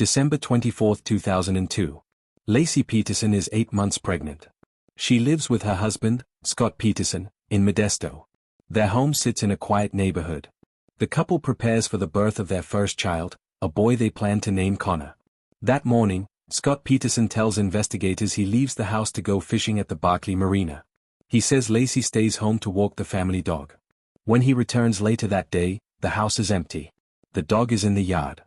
December 24, 2002. Laci Peterson is 8 months pregnant. She lives with her husband, Scott Peterson, in Modesto. Their home sits in a quiet neighborhood. The couple prepares for the birth of their first child, a boy they plan to name Connor. That morning, Scott Peterson tells investigators he leaves the house to go fishing at the Barkley Marina. He says Laci stays home to walk the family dog. When he returns later that day, the house is empty. The dog is in the yard.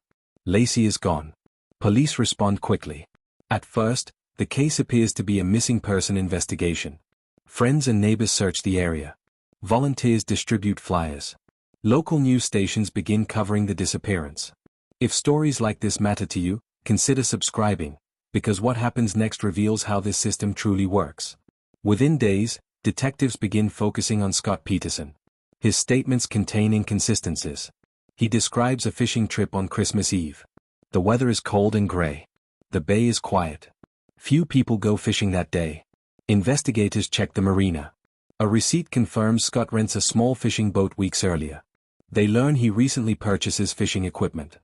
Laci is gone. Police respond quickly. At first, the case appears to be a missing person investigation. Friends and neighbors search the area. Volunteers distribute flyers. Local news stations begin covering the disappearance. If stories like this matter to you, consider subscribing, because what happens next reveals how this system truly works. Within days, detectives begin focusing on Scott Peterson. His statements contain inconsistencies. He describes a fishing trip on Christmas Eve. The weather is cold and gray. The bay is quiet. Few people go fishing that day. Investigators check the marina. A receipt confirms Scott rents a small fishing boat weeks earlier. They learn he recently purchases fishing equipment.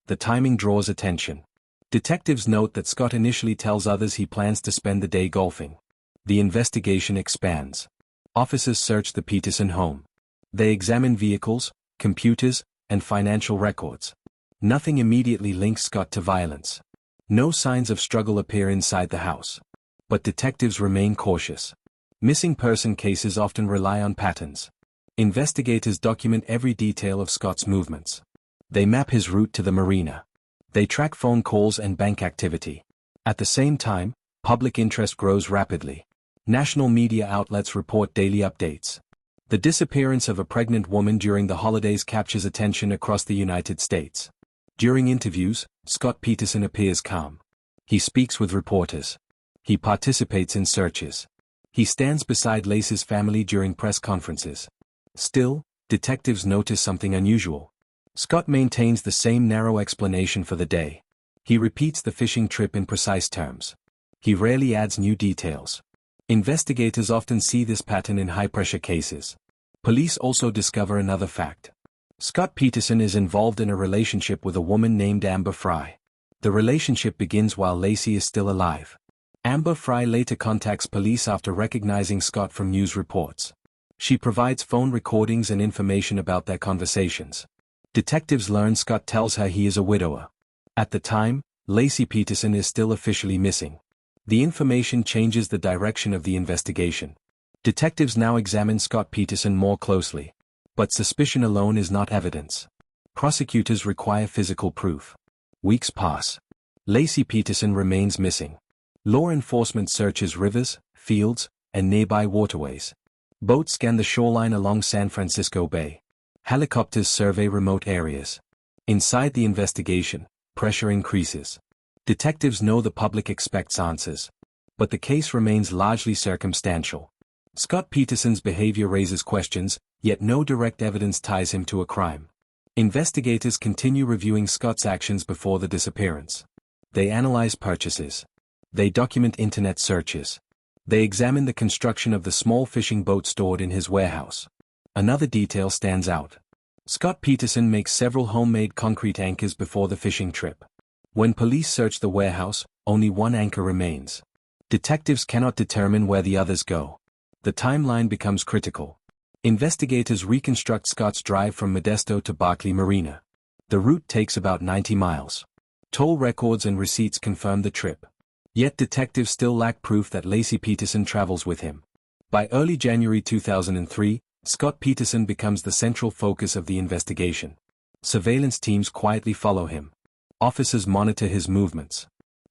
The timing draws attention. Detectives note that Scott initially tells others he plans to spend the day golfing. The investigation expands. Officers search the Peterson home. They examine vehicles, computers, and financial records. Nothing immediately links Scott to violence. No signs of struggle appear inside the house. But detectives remain cautious. Missing person cases often rely on patterns. Investigators document every detail of Scott's movements. They map his route to the marina. They track phone calls and bank activity. At the same time, public interest grows rapidly. National media outlets report daily updates. The disappearance of a pregnant woman during the holidays captures attention across the United States. During interviews, Scott Peterson appears calm. He speaks with reporters. He participates in searches. He stands beside Laci's family during press conferences. Still, detectives notice something unusual. Scott maintains the same narrow explanation for the day. He repeats the fishing trip in precise terms. He rarely adds new details. Investigators often see this pattern in high-pressure cases. Police also discover another fact. Scott Peterson is involved in a relationship with a woman named Amber Fry. The relationship begins while Laci is still alive. Amber Fry later contacts police after recognizing Scott from news reports. She provides phone recordings and information about their conversations. Detectives learn Scott tells her he is a widower. At the time, Laci Peterson is still officially missing. The information changes the direction of the investigation. Detectives now examine Scott Peterson more closely. But suspicion alone is not evidence. Prosecutors require physical proof. Weeks pass. Laci Peterson remains missing. Law enforcement searches rivers, fields, and nearby waterways. Boats scan the shoreline along San Francisco Bay. Helicopters survey remote areas. Inside the investigation, pressure increases. Detectives know the public expects answers. But the case remains largely circumstantial. Scott Peterson's behavior raises questions, yet no direct evidence ties him to a crime. Investigators continue reviewing Scott's actions before the disappearance. They analyze purchases. They document internet searches. They examine the construction of the small fishing boat stored in his warehouse. Another detail stands out. Scott Peterson makes several homemade concrete anchors before the fishing trip. When police search the warehouse, only one anchor remains. Detectives cannot determine where the others go. The timeline becomes critical. Investigators reconstruct Scott's drive from Modesto to Barkley Marina. The route takes about 90 miles. Toll records and receipts confirm the trip. Yet detectives still lack proof that Laci Peterson travels with him. By early January 2003, Scott Peterson becomes the central focus of the investigation. Surveillance teams quietly follow him. Officers monitor his movements.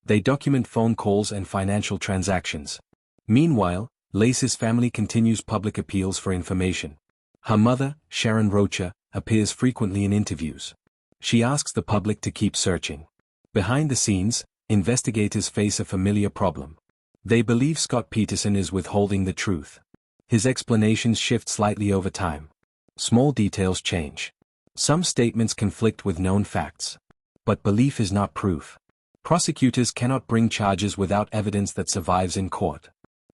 They document phone calls and financial transactions. Meanwhile, Laci's family continues public appeals for information. Her mother, Sharon Rocha, appears frequently in interviews. She asks the public to keep searching. Behind the scenes, investigators face a familiar problem. They believe Scott Peterson is withholding the truth. His explanations shift slightly over time. Small details change. Some statements conflict with known facts. But belief is not proof. Prosecutors cannot bring charges without evidence that survives in court.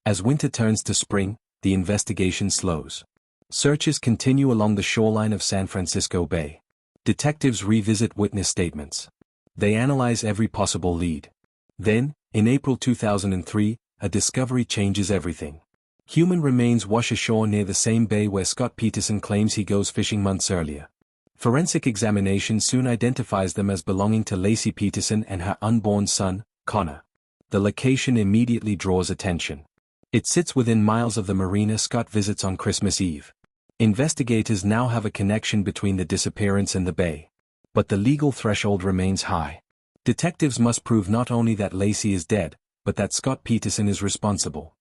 As winter turns to spring, the investigation slows. Searches continue along the shoreline of San Francisco Bay. Detectives revisit witness statements. They analyze every possible lead. Then, in April 2003, a discovery changes everything. Human remains wash ashore near the same bay where Scott Peterson claims he goes fishing months earlier. Forensic examination soon identifies them as belonging to Laci Peterson and her unborn son, Connor. The location immediately draws attention. It sits within miles of the marina Scott visits on Christmas Eve. Investigators now have a connection between the disappearance and the bay. But the legal threshold remains high. Detectives must prove not only that Laci is dead, but that Scott Peterson is responsible.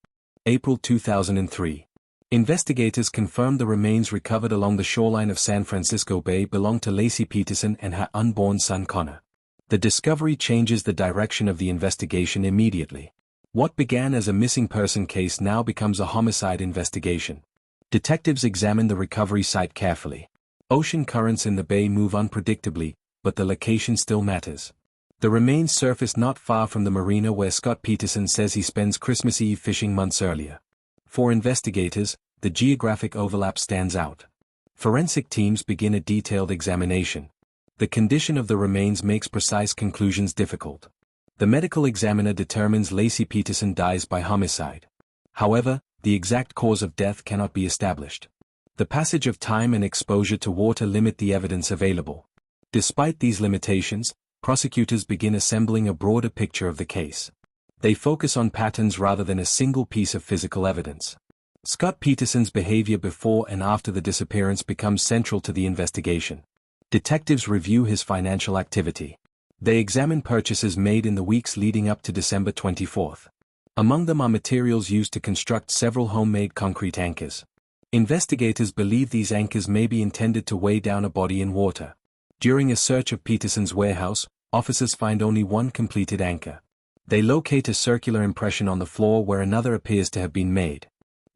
April 2003. Investigators confirmed the remains recovered along the shoreline of San Francisco Bay belonged to Laci Peterson and her unborn son Connor. The discovery changes the direction of the investigation immediately. What began as a missing person case now becomes a homicide investigation. Detectives examine the recovery site carefully. Ocean currents in the bay move unpredictably, but the location still matters. The remains surface not far from the marina where Scott Peterson says he spends Christmas Eve fishing months earlier. For investigators, the geographic overlap stands out. Forensic teams begin a detailed examination. The condition of the remains makes precise conclusions difficult. The medical examiner determines Laci Peterson dies by homicide. However, the exact cause of death cannot be established. The passage of time and exposure to water limit the evidence available. Despite these limitations, prosecutors begin assembling a broader picture of the case. They focus on patterns rather than a single piece of physical evidence. Scott Peterson's behavior before and after the disappearance becomes central to the investigation. Detectives review his financial activity. They examine purchases made in the weeks leading up to December 24. Among them are materials used to construct several homemade concrete anchors. Investigators believe these anchors may be intended to weigh down a body in water. During a search of Peterson's warehouse, officers find only one completed anchor. They locate a circular impression on the floor where another appears to have been made.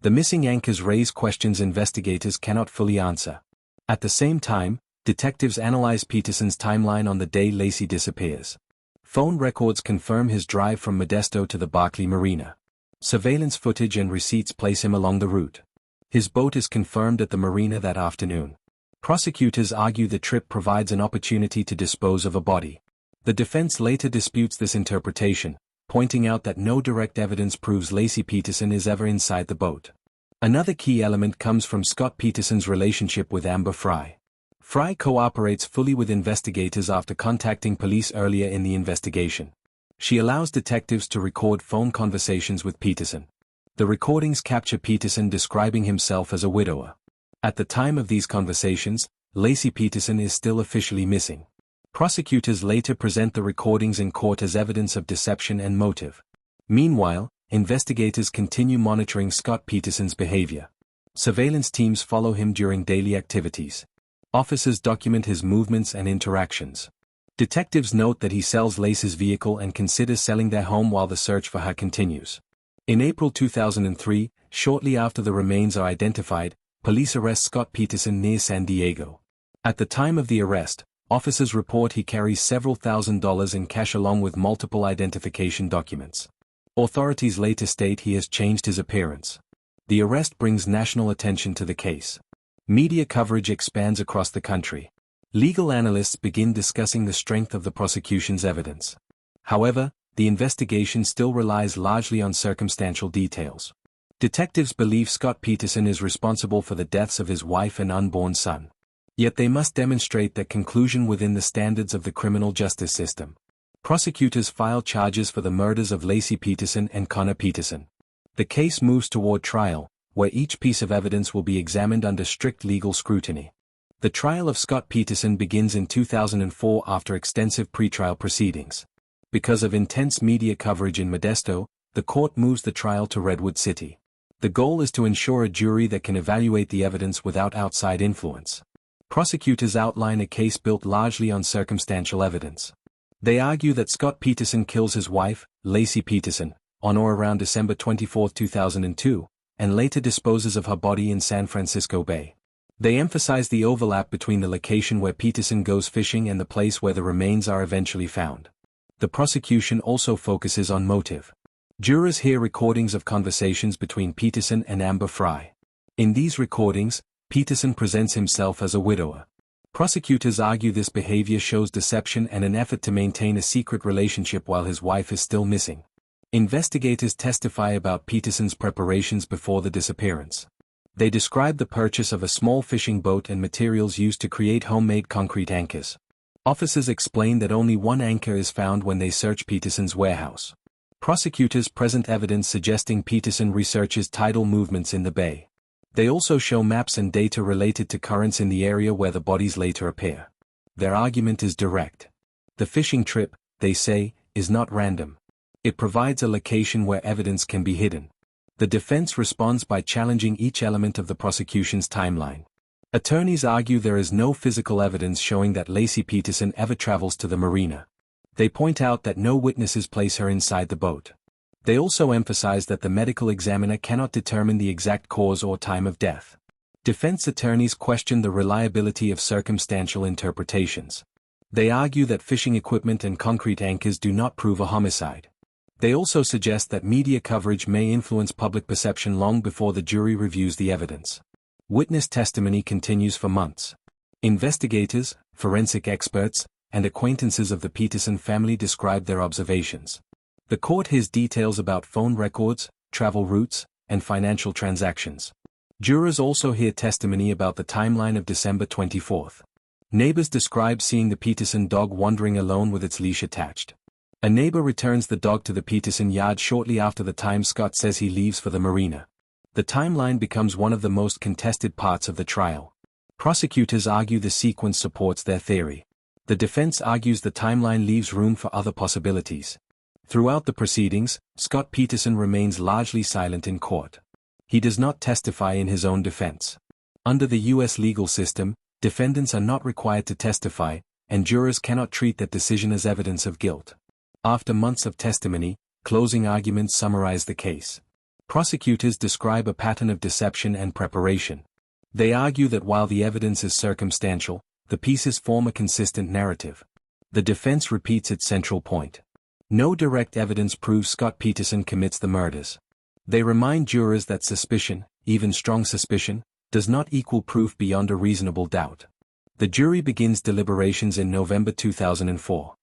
The missing anchors raise questions investigators cannot fully answer. At the same time, detectives analyze Peterson's timeline on the day Laci disappears. Phone records confirm his drive from Modesto to the Barkley Marina. Surveillance footage and receipts place him along the route. His boat is confirmed at the marina that afternoon. Prosecutors argue the trip provides an opportunity to dispose of a body. The defense later disputes this interpretation, pointing out that no direct evidence proves Laci Peterson is ever inside the boat. Another key element comes from Scott Peterson's relationship with Amber Frye. Frye cooperates fully with investigators after contacting police earlier in the investigation. She allows detectives to record phone conversations with Peterson. The recordings capture Peterson describing himself as a widower. At the time of these conversations, Laci Peterson is still officially missing. Prosecutors later present the recordings in court as evidence of deception and motive. Meanwhile, investigators continue monitoring Scott Peterson's behavior. Surveillance teams follow him during daily activities. Officers document his movements and interactions. Detectives note that he sells Laci's vehicle and considers selling their home while the search for her continues. In April 2003, shortly after the remains are identified, police arrest Scott Peterson near San Diego. At the time of the arrest, officers report he carries several $1,000s in cash along with multiple identification documents. Authorities later state he has changed his appearance. The arrest brings national attention to the case. Media coverage expands across the country. Legal analysts begin discussing the strength of the prosecution's evidence. However, the investigation still relies largely on circumstantial details. Detectives believe Scott Peterson is responsible for the deaths of his wife and unborn son. Yet they must demonstrate that conclusion within the standards of the criminal justice system. Prosecutors file charges for the murders of Laci Peterson and Connor Peterson. The case moves toward trial, where each piece of evidence will be examined under strict legal scrutiny. The trial of Scott Peterson begins in 2004 after extensive pretrial proceedings. Because of intense media coverage in Modesto, the court moves the trial to Redwood City. The goal is to ensure a jury that can evaluate the evidence without outside influence. Prosecutors outline a case built largely on circumstantial evidence. They argue that Scott Peterson kills his wife, Laci Peterson, on or around December 24, 2002, and later disposes of her body in San Francisco Bay. They emphasize the overlap between the location where Peterson goes fishing and the place where the remains are eventually found. The prosecution also focuses on motive. Jurors hear recordings of conversations between Peterson and Amber Frye. In these recordings, Peterson presents himself as a widower. Prosecutors argue this behavior shows deception and an effort to maintain a secret relationship while his wife is still missing. Investigators testify about Peterson's preparations before the disappearance. They describe the purchase of a small fishing boat and materials used to create homemade concrete anchors. Officers explain that only one anchor is found when they search Peterson's warehouse. Prosecutors present evidence suggesting Peterson researches tidal movements in the bay. They also show maps and data related to currents in the area where the bodies later appear. Their argument is direct. The fishing trip, they say, is not random. It provides a location where evidence can be hidden. The defense responds by challenging each element of the prosecution's timeline. Attorneys argue there is no physical evidence showing that Laci Peterson ever travels to the marina. They point out that no witnesses place her inside the boat. They also emphasize that the medical examiner cannot determine the exact cause or time of death. Defense attorneys question the reliability of circumstantial interpretations. They argue that fishing equipment and concrete anchors do not prove a homicide. They also suggest that media coverage may influence public perception long before the jury reviews the evidence. Witness testimony continues for months. Investigators, forensic experts, and acquaintances of the Peterson family describe their observations. The court hears details about phone records, travel routes, and financial transactions. Jurors also hear testimony about the timeline of December 24. Neighbors describe seeing the Peterson dog wandering alone with its leash attached. A neighbor returns the dog to the Peterson yard shortly after the time Scott says he leaves for the marina. The timeline becomes one of the most contested parts of the trial. Prosecutors argue the sequence supports their theory. The defense argues the timeline leaves room for other possibilities. Throughout the proceedings, Scott Peterson remains largely silent in court. He does not testify in his own defense. Under the U.S. legal system, defendants are not required to testify, and jurors cannot treat that decision as evidence of guilt. After months of testimony, closing arguments summarize the case. Prosecutors describe a pattern of deception and preparation. They argue that while the evidence is circumstantial, the pieces form a consistent narrative. The defense repeats its central point. No direct evidence proves Scott Peterson commits the murders. They remind jurors that suspicion, even strong suspicion, does not equal proof beyond a reasonable doubt. The jury begins deliberations in November 2004.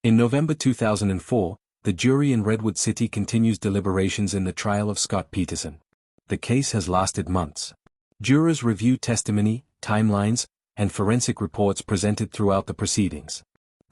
In November 2004, the jury in Redwood City continues deliberations in the trial of Scott Peterson. The case has lasted months. Jurors review testimony, timelines, and forensic reports presented throughout the proceedings.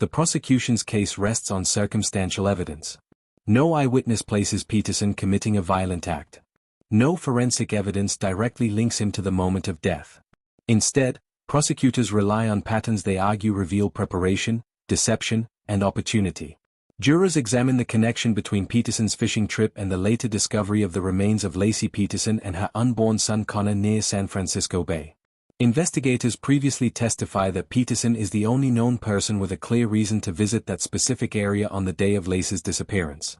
The prosecution's case rests on circumstantial evidence. No eyewitness places Peterson committing a violent act. No forensic evidence directly links him to the moment of death. Instead, prosecutors rely on patterns they argue reveal preparation, deception, and opportunity. Jurors examine the connection between Peterson's fishing trip and the later discovery of the remains of Laci Peterson and her unborn son Connor near San Francisco Bay. Investigators previously testify that Peterson is the only known person with a clear reason to visit that specific area on the day of Laci's disappearance.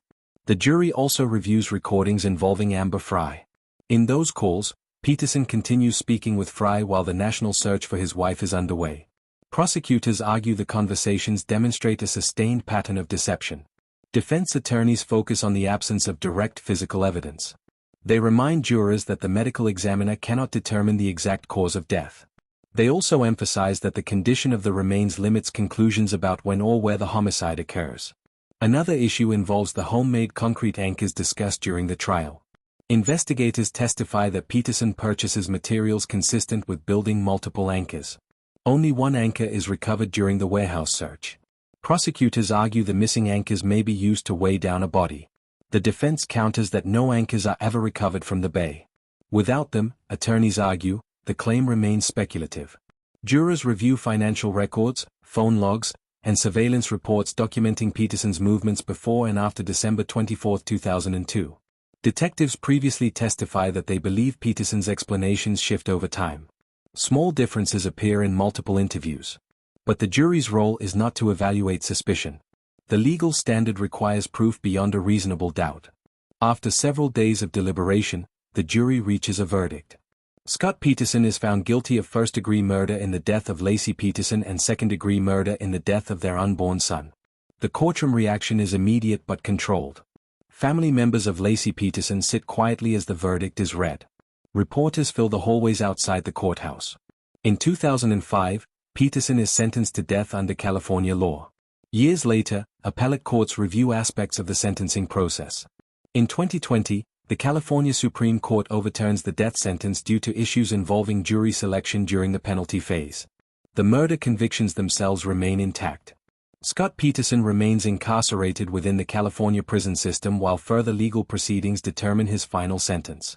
The jury also reviews recordings involving Amber Fry. In those calls, Peterson continues speaking with Fry while the national search for his wife is underway. Prosecutors argue the conversations demonstrate a sustained pattern of deception. Defense attorneys focus on the absence of direct physical evidence. They remind jurors that the medical examiner cannot determine the exact cause of death. They also emphasize that the condition of the remains limits conclusions about when or where the homicide occurs. Another issue involves the homemade concrete anchors discussed during the trial. Investigators testify that Peterson purchases materials consistent with building multiple anchors. Only one anchor is recovered during the warehouse search. Prosecutors argue the missing anchors may be used to weigh down a body. The defense counters that no anchors are ever recovered from the bay. Without them, attorneys argue, the claim remains speculative. Jurors review financial records, phone logs, and surveillance reports documenting Peterson's movements before and after December 24, 2002. Detectives previously testify that they believe Peterson's explanations shift over time. Small differences appear in multiple interviews. But the jury's role is not to evaluate suspicion. The legal standard requires proof beyond a reasonable doubt. After several days of deliberation, the jury reaches a verdict. Scott Peterson is found guilty of first-degree murder in the death of Laci Peterson and second-degree murder in the death of their unborn son. The courtroom reaction is immediate but controlled. Family members of Laci Peterson sit quietly as the verdict is read. Reporters fill the hallways outside the courthouse. In 2005, Peterson is sentenced to death under California law. Years later, appellate courts review aspects of the sentencing process. In 2020, the California Supreme Court overturns the death sentence due to issues involving jury selection during the penalty phase. The murder convictions themselves remain intact. Scott Peterson remains incarcerated within the California prison system while further legal proceedings determine his final sentence.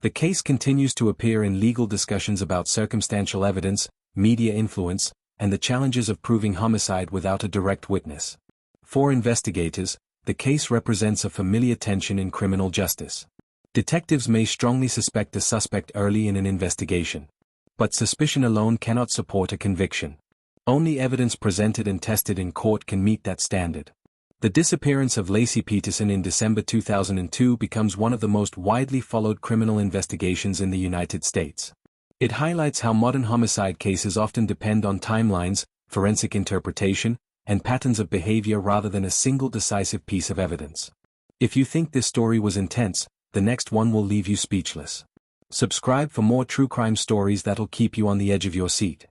The case continues to appear in legal discussions about circumstantial evidence, media influence, and the challenges of proving homicide without a direct witness. For investigators, the case represents a familiar tension in criminal justice. Detectives may strongly suspect a suspect early in an investigation. But suspicion alone cannot support a conviction. Only evidence presented and tested in court can meet that standard. The disappearance of Laci Peterson in December 2002 becomes one of the most widely followed criminal investigations in the United States. It highlights how modern homicide cases often depend on timelines, forensic interpretation, and patterns of behavior rather than a single decisive piece of evidence. If you think this story was intense, the next one will leave you speechless. Subscribe for more true crime stories that'll keep you on the edge of your seat.